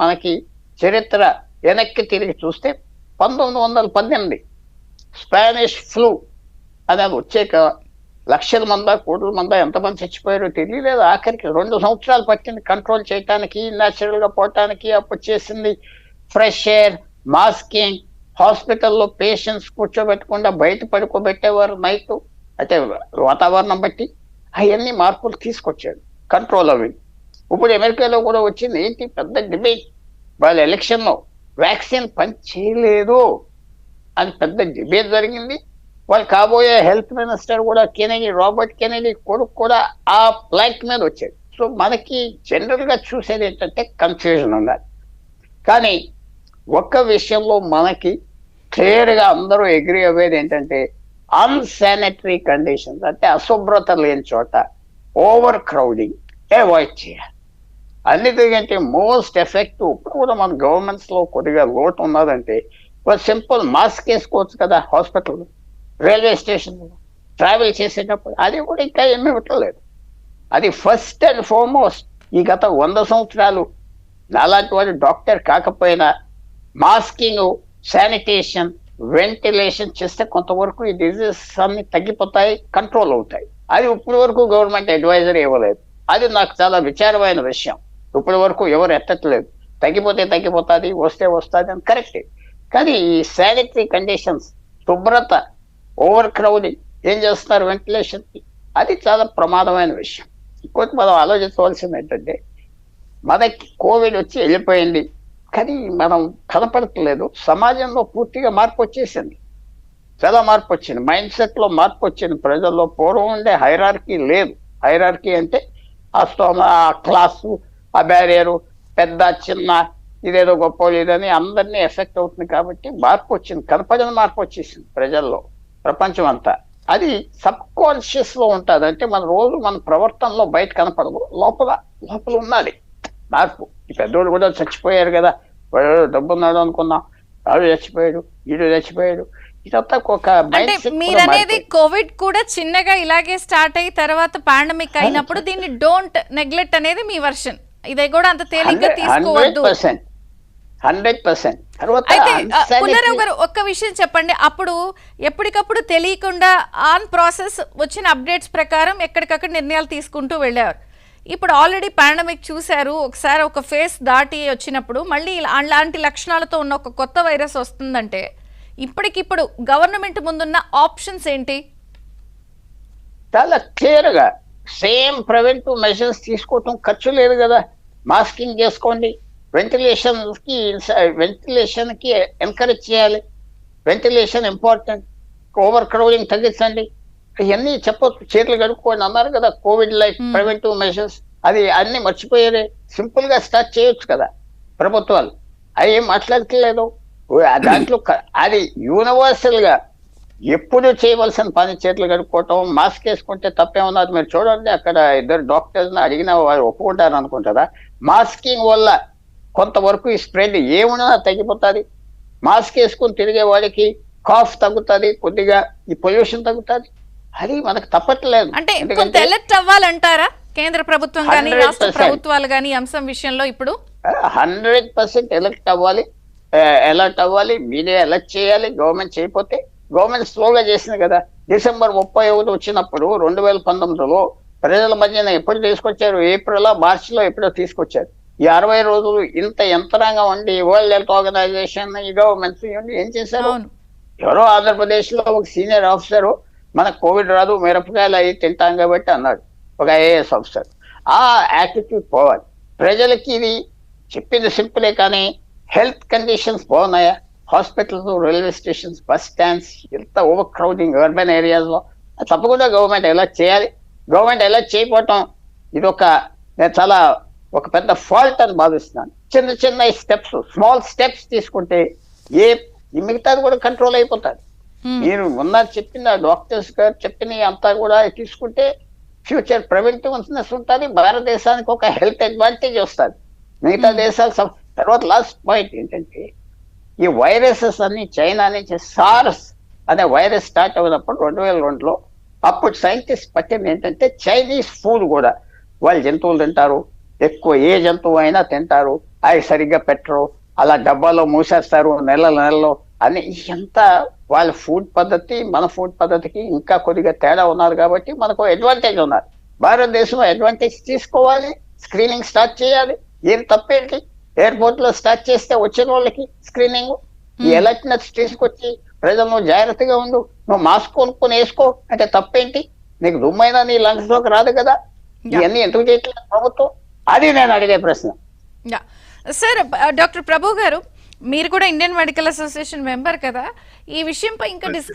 మనకి చరిత్ర వెనక్కి తిరిగి చూస్తే 1918 స్పానిష్ ఫ్లూ అనేది వచ్చాక లక్షల మందా కోట్ల మందా ఎంతమంది చచ్చిపోయారో తెలియలేదు. ఆఖరికి 2 సంవత్సరాలు పట్టింది కంట్రోల్ చేయడానికి, న్యాచురల్గా పోవటానికి. అప్పుడు చేసింది ఫ్రెష్ ఎయిర్, మాస్కింగ్, హాస్పిటల్లో పేషెంట్స్ కూర్చోబెట్టకుండా బయట పడుకోబెట్టేవారు నైట్, అంటే వాతావరణం బట్టి. అవన్నీ మార్పులు తీసుకొచ్చాడు కంట్రోల్ అవి. ఇప్పుడు అమెరికాలో కూడా వచ్చింది ఏంటి పెద్ద డిబేట్, వాళ్ళ ఎలక్షన్లో వ్యాక్సిన్ పని చేయలేదు అని పెద్ద డిబేట్ జరిగింది. వాళ్ళు కాబోయే హెల్త్ మినిస్టర్ కూడా కెనడీ, రాబర్ట్ కెనడీ కొడుకు కూడా ఆ ప్లాంక్ మీద వచ్చాడు. సో మనకి జనరల్గా చూసేది ఏంటంటే కన్ఫ్యూజన్ ఉండాలి. కానీ ఒక్క విషయంలో మనకి క్లియర్గా అందరూ అగ్రీ అయ్యేది ఏంటంటే అన్సానిటరీ కండిషన్స్, అంటే అశుభ్రత లేని చోట ఓవర్ క్రౌడింగ్ అవాయిడ్ చేయాలి. అన్నిటికంటే మోస్ట్ ఎఫెక్టివ్ ఇప్పుడు కూడా మన గవర్నమెంట్స్లో కొద్దిగా లోటు ఉన్నదంటే సింపుల్ మాస్క్ వేసుకోవచ్చు కదా హాస్పిటల్లో, రైల్వే స్టేషన్లో ట్రావెల్ చేసేటప్పుడు. అది కూడా ఇంకా ఏమీ ఇవ్వట్లేదు. అది ఫస్ట్ అండ్ ఫార్మోస్ట్ ఈ గత 100 సంవత్సరాలు నాలాంటి వాడు డాక్టర్ కాకపోయినా మాస్కింగ్, శానిటేషన్, వెంటిలేషన్ చేస్తే కొంతవరకు ఈ డిజీజెస్ అన్ని తగ్గిపోతాయి, కంట్రోల్ అవుతాయి. అది ఇప్పటి వరకు గవర్నమెంట్ అడ్వైజరీ ఇవ్వలేదు. అది నాకు చాలా విచారమైన విషయం. ఇప్పటి వరకు ఎవరు ఎత్తట్లేదు. తగ్గిపోతే తగ్గిపోతుంది, వస్తే వస్తుంది అని కరెక్టే. కానీ ఈ శానిటరీ కండిషన్స్, శుభ్రత, ఓవర్ క్రౌడింగ్ ఏం చేస్తున్నారు వెంటిలేషన్కి, అది చాలా ప్రమాదమైన విషయం. ఇంకోటి మనం ఆలోచించవలసింది ఏంటంటే మనకి కోవిడ్ వచ్చి వెళ్ళిపోయింది కానీ మనం కనపడట్లేదు. సమాజంలో పూర్తిగా మార్పు వచ్చేసింది, చాలా మార్పు వచ్చింది. మైండ్ సెట్లో మార్పు వచ్చింది ప్రజల్లో. పూర్వం ఉండే హైరార్కీ లేదు. హైరార్కీ అంటే ఆ క్లాసు, ఆ బ్యారియరు, పెద్ద చిన్న, ఇదేదో గొప్ప లేదని అందరినీ ఎఫెక్ట్ అవుతుంది. కాబట్టి మార్పు వచ్చింది, కనపడని మార్పు వచ్చేసింది ప్రజల్లో, ప్రపంచం అంతా. అది సబ్ కాన్షియస్ లో ఉంటుంది. అంటే మన రోజు మన ప్రవర్తనలో బయట కనపడదు, లోపల లోపల ఉన్నది మార్పు. ఈ పెద్దోళ్ళు కూడా చచ్చిపోయారు కదా, డబ్బు ఉన్నాడు అనుకున్నాం, వాడు చచ్చిపోయాడు, వీడు చచ్చిపోయాడు. ఇదంతా ఒక మీరనేది కోవిడ్ కూడా చిన్నగా ఇలాగే స్టార్ట్ అయ్యి తర్వాత పాండమిక్ అయినప్పుడు దీన్ని డోంట్ నెగ్లెక్ట్ అనేది మీ వర్షన్. ఇదే కూడా అంత తేలిగ్గా తీసుకోవద్దు. 100%. అయితే పుల్లారావు గారు ఒక్క విషయం చెప్పండి. అప్పుడు ఎప్పటికప్పుడు తెలియకుండా ఆన్ ప్రాసెస్ వచ్చిన అప్డేట్స్ ప్రకారం ఎక్కడికక్కడ నిర్ణయాలు తీసుకుంటూ వెళ్ళారు. ఇప్పుడు ఆల్రెడీ పాండమిక్ చూశారు, ఒకసారి ఒక ఫేస్ దాటి వచ్చినప్పుడు మళ్ళీ అలాంటి లక్షణాలతో ఉన్న ఒక కొత్త వైరస్ వస్తుందంటే ఇప్పటికిప్పుడు గవర్నమెంట్ ముందున్న ఆప్షన్స్ ఏంటి? చాలా క్లియర్గా సేమ్ ప్రివెంటివ్ మెజర్స్ తీసుకోవటం, ఖర్చు లేదు కదా. మాస్కింగ్ చేసుకోండి, వెంటిలేషన్కి ఎంకరేజ్ చేయాలి, వెంటిలేషన్ ఇంపార్టెంట్, ఓవర్ క్రౌడింగ్ తగ్గించండి, ఇవన్నీ చెప్పొచ్చు. చేతులు కడుక్కోండి అన్నారు కదా, కోవిడ్ లైక్ ప్రివెంటివ్ మెజర్స్. అది అన్ని మర్చిపోయారే. సింపుల్ గా స్టార్ట్ చేయొచ్చు కదా ప్రభుత్వాలు. అవి ఏం మాట్లాడట్లేదు దాంట్లో. అది యూనివర్సల్ గా ఎప్పుడు చేయవలసిన పని చేతులు కడుక్కోవటం, మాస్క్ వేసుకుంటే తప్పేమన్నది. మీరు చూడండి, అక్కడ 2 డాక్టర్స్ అడిగిన వారు ఒప్పుకుంటారు అనుకుంటారా? మాస్కింగ్ వల్ల కొంతవరకు ఈ స్ప్రెడ్ ఏమున్నా తగ్గిపోతుంది. మాస్క్ వేసుకుని తిరిగే వాడికి కాఫ్ తగ్గుతుంది, కొద్దిగా ఈ పొల్యూషన్ తగ్గుతుంది. అది మనకు తప్పట్లేదు. అంటే కొంత ఎలర్ట్ అవ్వాలంటారా కేంద్ర ప్రభుత్వం కానీ రాష్ట్ర ప్రభుత్వాలు కానీ అంశం విషయంలో? ఇప్పుడు 100% అలర్ట్ అవ్వాలి, మీడియా అలర్ట్ చేయాలి. గవర్నమెంట్ చేయకపోతే, గవర్నమెంట్ స్లోగా చేసింది కదా. డిసెంబర్ 31 వచ్చినప్పుడు 2019లో ప్రజల మధ్యన ఎప్పుడు తీసుకొచ్చారు? ఏప్రిల్, మార్చిలో ఎప్పుడో తీసుకొచ్చారు. ఈ 60 రోజులు ఇంత యంత్రాంగం ఉండి వరల్డ్ హెల్త్ ఆర్గనైజేషన్, ఈ గవర్నమెంట్స్ ఏం చేశారు? ఎవరో ఆంధ్రప్రదేశ్ లో ఒక సీనియర్ ఆఫీసరు మనకు కోవిడ్ రాదు, మిరపకాయలు అవి తింటాం కాబట్టి అన్నాడు, ఒక ఐఏఎస్ ఆఫీసర్. ఆ యాటిట్యూడ్ పోవాలి. ప్రజలకి ఇది చెప్పింది సింపులే, కానీ హెల్త్ కండిషన్స్ బాగున్నాయా? Hospitals, railway stations, bus stands, ఎంత ఓవర్ క్రౌడింగ్ అర్బన్ ఏరియాస్లో, తప్పకుండా గవర్నమెంట్ అలర్ట్ చేయాలి. గవర్నమెంట్ అలర్ట్ చేయకపోవటం ఇది నేను చాలా ఒక పెద్ద ఫాల్ట్ అని భావిస్తున్నాను. చిన్న చిన్న స్టెప్స్, స్మాల్ స్టెప్స్ తీసుకుంటే మిగతాది కూడా కంట్రోల్ అయిపోతుంది. మీరు మొన్న చెప్పిన డాక్టర్స్ గారు చెప్పిన అంతా కూడా తీసుకుంటే ఫ్యూచర్ ప్రివెంటివ్నెస్ ఉంటుంది. భారతదేశానికి ఒక హెల్త్ అడ్వాంటేజ్ వస్తుంది, మిగతా దేశాలు. తర్వాత లాస్ట్ పాయింట్ ఏంటంటే, ఈ వైరసెస్ అన్ని చైనా నుంచి సార్స్ అనే వైరస్ స్టార్ట్ అయినప్పుడు 2002లో అప్పుడు సైంటిస్ట్ పట్టింది ఏంటంటే చైనీస్ ఫుడ్ కూడా వాళ్ళు జంతువులు తింటారు, ఎక్కువ ఏ జంతువు అయినా తింటారు, అవి సరిగ్గా పెట్టరు, అలా డబ్బాలో మూసేస్తారు నెలలో అని. ఎంత వాళ్ళ ఫుడ్ పద్ధతి మన ఫుడ్ పద్ధతికి ఇంకా కొద్దిగా తేడా ఉన్నారు కాబట్టి మనకు అడ్వాంటేజ్ ఉన్నారు. భారతదేశం అడ్వాంటేజ్ తీసుకోవాలి, స్క్రీనింగ్ స్టార్ట్ చేయాలి. ఏం తప్పేంటి? ఎయిర్పోర్ట్ లో స్టార్ట్ చేస్తే వచ్చిన వాళ్ళకి స్క్రీనింగ్, ఈ ఎలక్ట్నెస్ తీసుకొచ్చి ప్రజలు జాగ్రత్తగా ఉండు, నువ్వు మాస్క్ కొనుక్కొని వేసుకో అంటే తప్పేంటి? నీకు దుమ్మైనా నీ లంగ్స్ లోకి రాదు కదా. ఇవన్నీ ఎందుకు చేయట్లేదు ప్రభుత్వం? అది నేను అడిగే ప్రశ్న. సార్, డాక్టర్ ప్రభు గారు, మీరు కూడా ఇండియన్ మెడికల్ అసోసియేషన్ మెంబర్ కదా, ఈ విషయంపై ఇంకా డిస్కస్